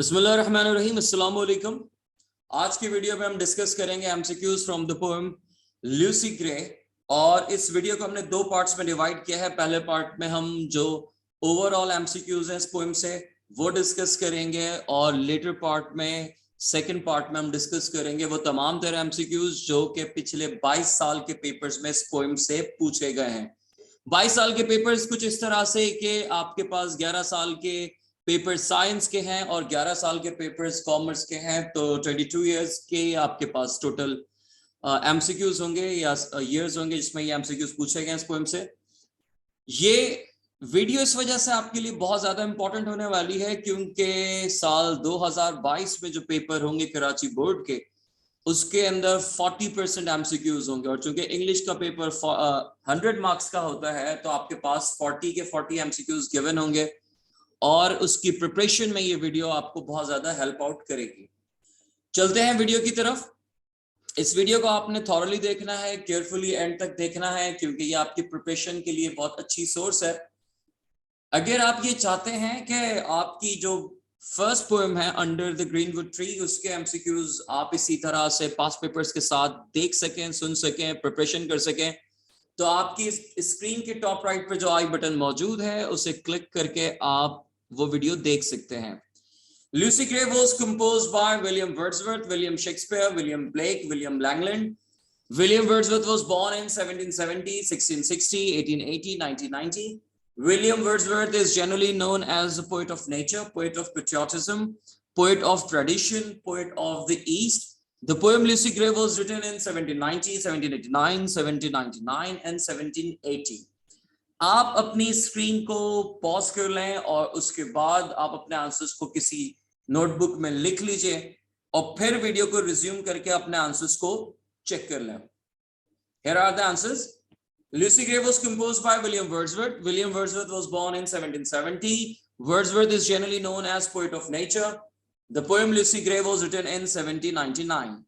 बिस्मिल्लाहिर्रहमानिर्रहीम, अस्सलाम वालेकुम। आज की वीडियो में हम डिस्कस करेंगे MCQs from the poem Lucy grey. और इस वीडियो को हमने दो पार्ट्स में डिवाइड किया है। पहले पार्ट में हम जो ओवरऑल एमसीक्यूज हैं इस पोएम से वो डिस्कस करेंगे, और लेटर पार्ट में सेकंड पार्ट में हम डिस्कस करेंगे वो तमाम तरह एमसीक्यूज जो कि पिछले 22 साल के पेपर्स में इस पोएम से पूछे गए हैं। 22 साल के पेपर्स कुछ इस तरह से कि आपके पास 11 साल के पेपर साइंस के हैं और 11 साल के पेपर्स कॉमर्स के हैं, तो 22 इयर्स के आपके पास टोटल एमसीक्यूज होंगे या इयर्स होंगे जिसमें ये एमसीक्यूज पूछे गए इस पोएम से। ये वीडियो इस वजह से आपके लिए बहुत ज्यादा इंपॉर्टेंट होने वाली है क्योंकि साल 2022 में जो पेपर होंगे कराची बोर्ड के, उसके अंदर 40% एमसीक्यूज होंगे। और चूंकि इंग्लिश का पेपर 100 मार्क्स का होता है तो आपके पास 40 के 40 एमसीक्यूज गिवन होंगे, और उसकी प्रिपरेशन में ये वीडियो आपको बहुत ज्यादा हेल्प आउट करेगी। चलते हैं वीडियो की तरफ। इस वीडियो को आपने थॉरली देखना है, केयरफुली एंड तक देखना है, क्योंकि ये आपकी प्रिपरेशन के लिए बहुत अच्छी सोर्स है। अगर आप ये चाहते हैं कि आपकी जो फर्स्ट पोएम है अंडर द ग्रीनवुड ट्री, उसके एमसीक्यूज आप इसी तरह से पास पेपर्स के साथ देख सकें, सुन सकें, प्रिपरेशन कर सकें, तो आपकी स्क्रीन के टॉप राइट पे जो आई बटन मौजूद है उसे क्लिक करके आप वो वीडियो देख सकते हैं। Lucy Gray was composed by William Wordsworth, William Shakespeare, William Blake, William Langland. William Wordsworth was born in 1770, 1660, 1880, 1990. William Wordsworth is generally known as a poet of nature, poet of patriotism, poet of tradition, poet of the East. The poem Lucy Gray was written in 1790, 1789, 1799 and 1780. आप अपनी screen को pause कर लें और उसके बाद आप अपने आंसर्स को किसी नोटबुक में लिख लीजिए और फिर वीडियो को रिज्यूम करके अपने आंसर्स को चेक कर लें। Here are the answers. Lucy Gray was composed by William Wordsworth. William Wordsworth was born in 1770. Wordsworth is generally known as poet of nature. The poem Lucy Gray was written in 1799.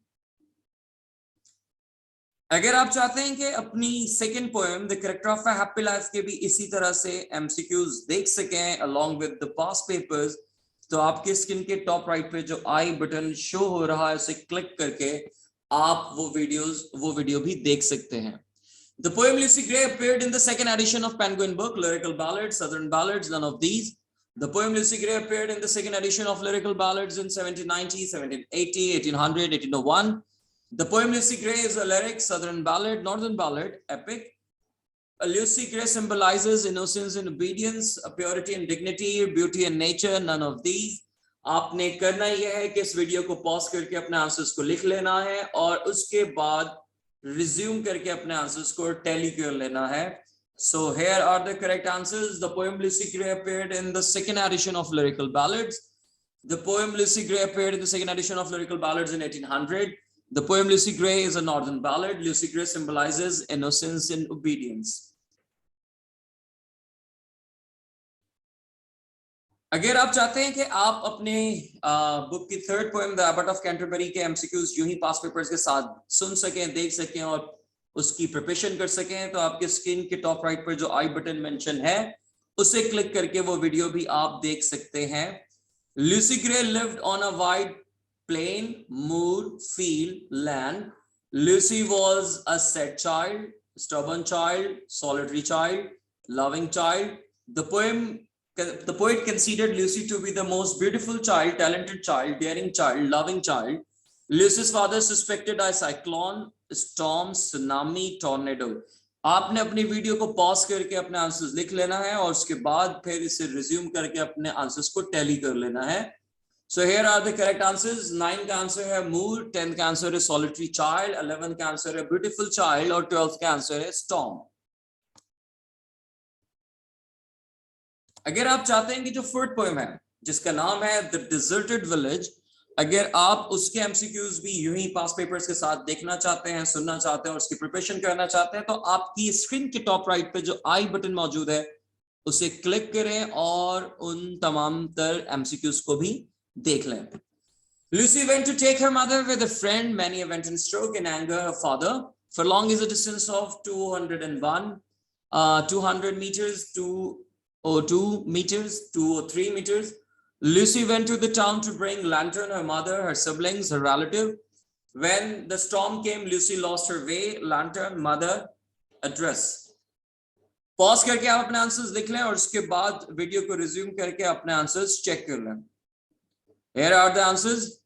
अगर आप चाहते हैं कि अपनी second poem the character of a happy life के भी इसी तरह से एमसीक्यूज देख सकें along with the past papers, तो आपके स्क्रीन के टॉप राइट पे जो आई बटन शो हो रहा है उसे क्लिक करके आप वो वीडियो भी देख सकते हैं। The poem Lucy Gray appeared in the second edition of Penguin book, Lyrical Ballads, Southern Ballads, none of these. The poem Lucy Gray appeared in the second edition of Lyrical Ballads in 1790, 1780, 1800, 1801. The poem Lucy Gray is a lyric, southern ballad, northern ballad, epic. Lucy Gray symbolizes innocence and obedience, purity and dignity, beauty and nature, none of these. आपने करना यह है कि इस video को pause करके अपने answers को लिख लेना है और उसके बाद रिज्यूम करके अपने आंसर्स को टैली कर लेना है। So here are the correct answers. The poem Lucy Gray appeared in the second edition of Lyrical Ballads. The poem Lucy Gray appeared in the second edition of Lyrical Ballads in 1800. The poem Lucy Gray is a northern ballad. Lucy Gray symbolizes innocence and obedience. अगर आप चाहते हैं कि आप अपने book की third poem the Abbott of Canterbury के MCQs यूं ही पास पेपर्स के साथ सुन सकें, देख सकें और उसकी प्रिपरेशन कर सकें, तो आपके स्क्रीन के टॉप राइट पर जो आई बटन मेंशन है उसे क्लिक करके वो वीडियो भी आप देख सकते हैं। Lucy Gray lived on a wide plain, moor, field, land. Lucy was a sad child, stubborn child, solitary child, loving child. The poet considered Lucy to be the most beautiful child, talented child, daring child, loving child. Lucy's father suspected a cyclone, storm, tsunami, tornado. आपने अपनी video को pause करके अपने answers लिख लेना है और उसके बाद फिर इसे रिज्यूम करके अपने आंसर्स को टैली कर लेना है। So here are the correct answers. 9 का आंसर है moor, 10 का आंसर है solitary child, 11 का आंसर है beautiful child और 12 का आंसर है storm. अगर आप चाहते हैं कि जो फोर्थ पोएम है जिसका नाम है The Deserted Village, अगर आप उसके एमसीक्यूज भी यूं ही पास पेपर्स के साथ देखना चाहते हैं, सुनना चाहते हैं और उसकी प्रिपरेशन करना चाहते हैं, तो आपकी स्क्रीन के टॉप राइट पे जो आई बटन मौजूद है उसे क्लिक करें और उन तमाम तर एमसीक्यूज को भी देख लें। Lucy went to take her mother with a friend. Many went in stroke in anger her father. For long is a distance of 201, 200 meters, 202 meters, 203 meters. Lucy went to the town to bring lantern, her mother, her siblings, her relative. When the storm came, Lucy lost her way, lantern, mother, address. Pause करके आप अपने answers लिख लें और उसके बाद video को resume करके अपने आंसर्स चेक कर लें. Here are the answers.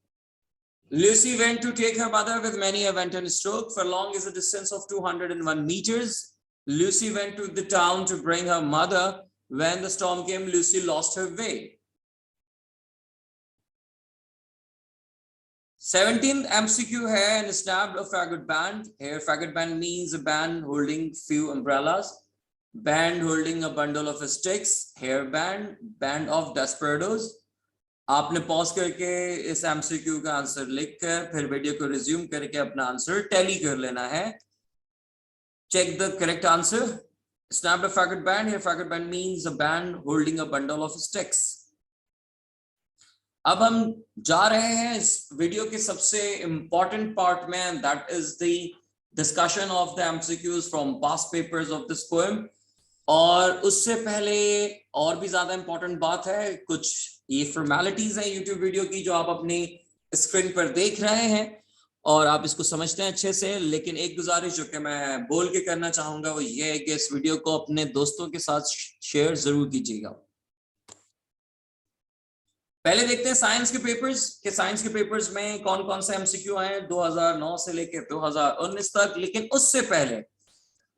Lucy went to take her mother with many a went and stroke. For long is a distance of 201 meters. Lucy went to the town to bring her mother. When the storm came, Lucy lost her way. 17th MCQ है and snapped a faggot band. Here faggot band means a band holding few umbrellas. Band holding a bundle of sticks. Hair band, band of desperados. आपने pause करके इस MCQ का answer लिखकर फिर video को resume करके अपना आंसर टैली कर लेना है. Check the correct answer. Snapped a faggot band. Here faggot band means a band holding a bundle of sticks. अब हम जा रहे हैं इस वीडियो के सबसे इंपॉर्टेंट पार्ट में, that is the discussion of the MCQs from past papers of this poem. और उससे पहले और भी ज्यादा इंपॉर्टेंट बात है, कुछ ये फॉर्मेलिटीज हैं यूट्यूब वीडियो की जो आप अपनी स्क्रीन पर देख रहे हैं और आप इसको समझते हैं अच्छे से, लेकिन एक गुजारिश जो कि मैं बोल के करना चाहूंगा वो ये है कि इस वीडियो को अपने दोस्तों के साथ शेयर जरूर कीजिएगा. पहले देखते हैं साइंस के पेपर्स कि साइंस के पेपर्स में कौन कौन से एमसीक्यू आए 2009 से लेकर 2019 तक. लेकिन उससे पहले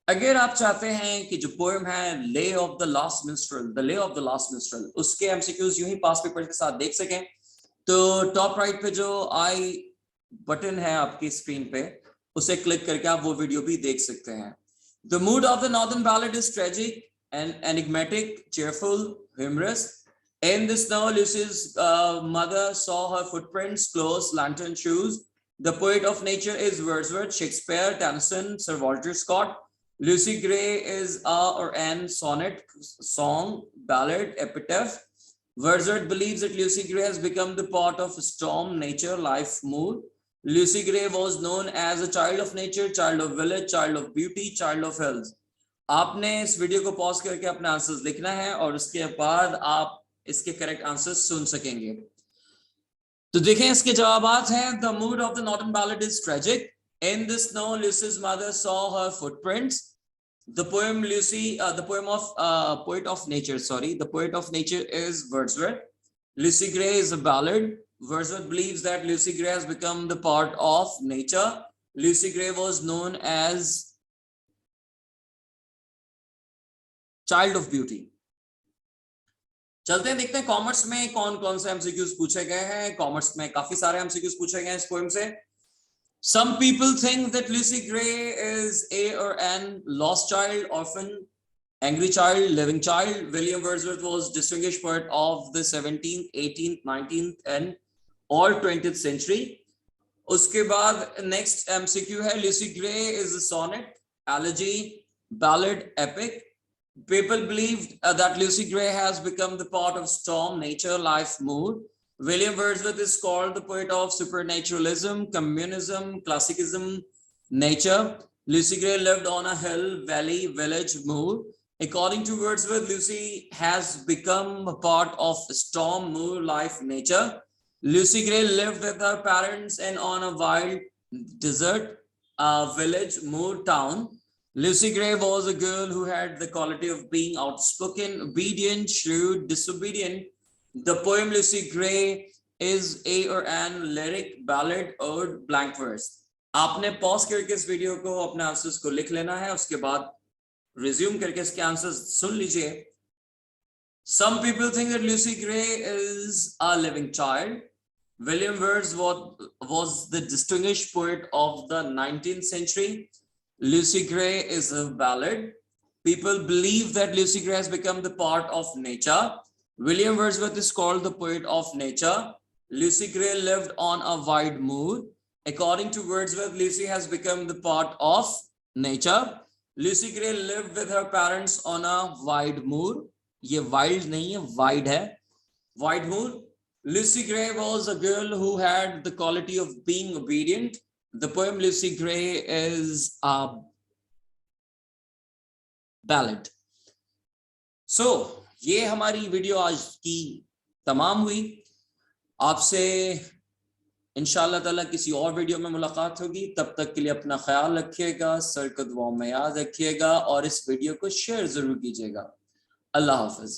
अगर आप चाहते हैं कि जो पोएम है ले ऑफ द लास्ट मिन्स्ट्रेल, उसके एमसीक्यूज यूं ही पास पेपर के साथ देख सकें, तो टॉप राइट पे जो आई बटन है आपकी स्क्रीन पे, उसे क्लिक करके आप वो वीडियो भी देख सकते हैं. The mood of the northern ballad is tragic and enigmatic, cheerful, humorous. In the snow, Lucy's mother saw her footprints, clothes, lantern, shoes. The poet of nature is Wordsworth, Shakespeare, Tennyson, Sir Walter Scott. Lucy Gray is a or an sonnet, song, ballad, epitaph. Wordsworth believes that Lucy Gray has become the part of storm, nature, life, mood. Lucy Gray was known as a child of nature, child of village, child of beauty, child of health. आपने इस video को pause करके अपने answers लिखना है और उसके बाद आप इसके करेक्ट आंसर्स सुन सकेंगे. तो देखें इसके जवाबात हैं. The mood of the northern ballad is tragic. In the snow, Lucy's mother saw her footprints. The poem the poet of nature is Wordsworth. Lucy Gray is a ballad. Wordsworth believes that Lucy Gray has become the part of nature. Lucy Gray was known as child of beauty. चलते हैं देखते हैं commerce में कौन कौन से MCQs पूछे गए हैं. कॉमर्स में काफी सारे एमसीक्यूज पूछे गए हैं इस पोएम से. Some people think that Lucy Gray is a or an lost child, orphan, angry child, living child. William Wordsworth was distinguished poet of the 17th, 18th, 19th and all 20th century. उसके बाद next MCQ है Lucy Gray is a sonnet, elegy, ballad, epic. People believed that Lucy Gray has become the part of storm, nature, life, mood. William Wordsworth is called the poet of supernaturalism, communism, classicism, nature. Lucy Gray lived on a hill, valley, village, mood. According to Wordsworth, Lucy has become a part of storm, mood, life, nature. Lucy Gray lived with her parents and on a wild desert village, mood, town. Lucy Gray was a girl who had the quality of being outspoken, obedient, shrewd, disobedient. The poem Lucy Gray is a or an lyric, ballad, ode, blank verse. आपने pause करके इस video को अपने answers को लिख लेना है, उसके बाद रिज्यूम करके इसके आंसर्स सुन लीजिए. Some people think that Lucy Gray is a living child. William Wordsworth was the distinguished poet of the 19th century. Lucy Gray is a ballad. People believe that Lucy Gray has become the part of nature. William Wordsworth is called the poet of nature. Lucy Gray lived on a wide mood. According to Wordsworth, Lucy has become the part of nature. Lucy Gray lived with her parents on a wide mood. ये wild नहीं है, wide है. Wide mood. Lucy Gray was a girl who had the quality of being obedient. The poem Lucy Gray is a ballad. So, ये हमारी video आज की तमाम हुई। आपसे इंशाअल्लाह ताला किसी और वीडियो में मुलाकात होगी। तब तक के लिए अपना ख्याल रखिएगा, सर को दुआओं में याद रखिएगा और इस वीडियो को शेयर जरूर कीजिएगा। अल्लाह हाफिज।